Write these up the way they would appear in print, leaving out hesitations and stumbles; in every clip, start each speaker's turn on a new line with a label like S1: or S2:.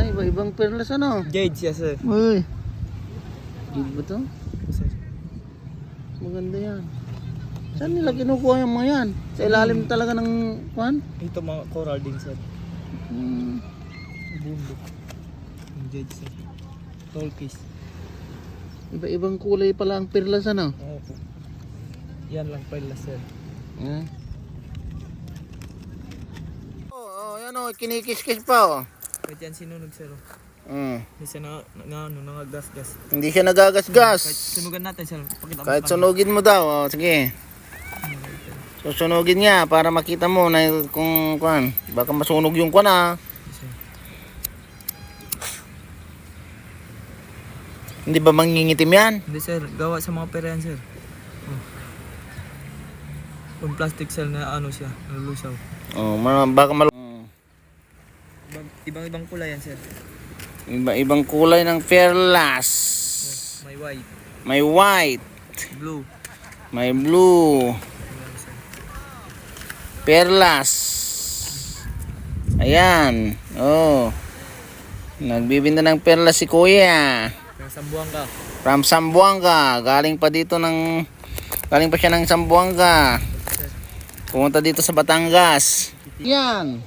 S1: Ay, iba-ibang perlas ano?
S2: Jade siya, sir.
S1: Uy. Jade ba to?
S2: Sir.
S1: Maganda yan. Saan nila kinukuha yung mga yan? Sa ilalim talaga ng kuhan?
S2: Ito mga coral din, sir.
S1: Hmm.
S2: Bundok. Yung jade, sir. Tall kiss.
S1: Iba-ibang kulay pala ang perlas ano?
S2: Oo po. Yan lang pala, sir.
S1: Oh, yan oh, kinikis-kis pa oh.
S2: Kahit yan sinunog, sir.
S1: Mm.
S2: Hindi siya nangagas-gas.
S1: Hindi siya nagagasgas.
S2: Kahit sunugan natin, sir. Pakita mo
S1: Kahit
S2: pa.
S1: sunugin mo daw, oh, sige. Susunugin niya para makita mo na kung kuan, baka masunog yung kuan ah.
S2: Sir.
S1: Hindi ba mangingitim yan?
S2: Hindi, sir. Gawa sa mga pera yan, sir. Oh. Yung plastic, sir, na ano siya, nalulusaw.
S1: Oh, baka
S2: Ibang kulay yan, sir.
S1: iba-ibang kulay ng perlas.
S2: May white,
S1: May white,
S2: blue.
S1: may blue,
S2: Ayan, sir.
S1: perlas. Ayan. Oh. Nagbibinta ng perlas si Kuya.
S2: Kaya Sambuanga.
S1: From Zamboanga. Galing pa siya ng Zamboanga.
S2: Sir.
S1: Pumunta dito sa Batangas. Yan.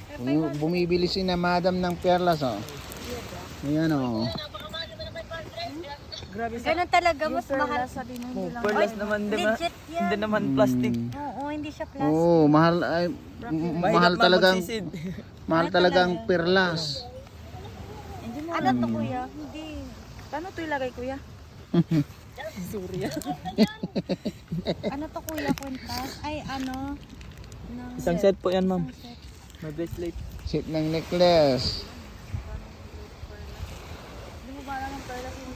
S1: Bumibili si na madam ng perlas oh. Ayan oh.
S2: Grabe, sir.
S3: Ganun talaga, mas mahal.
S2: Perlas naman, di ba?
S3: Legit yan.
S2: Hindi naman plastic.
S3: Oo, hindi siya plastic.
S1: Oh, mahal ay mahal talagang
S2: Magsisid.
S1: mahal talagang perlas.
S3: Ano to, kuya? Hindi.
S4: Paano ito ilagay, kuya?
S2: Surya.
S3: Ano to, kuya? Kwintas? Ay, ano?
S2: Isang set po yan, ma'am.
S3: Isang set.
S2: May bracelet.
S1: Set ng necklace.
S4: Hindi mo ba alam ang perlas yung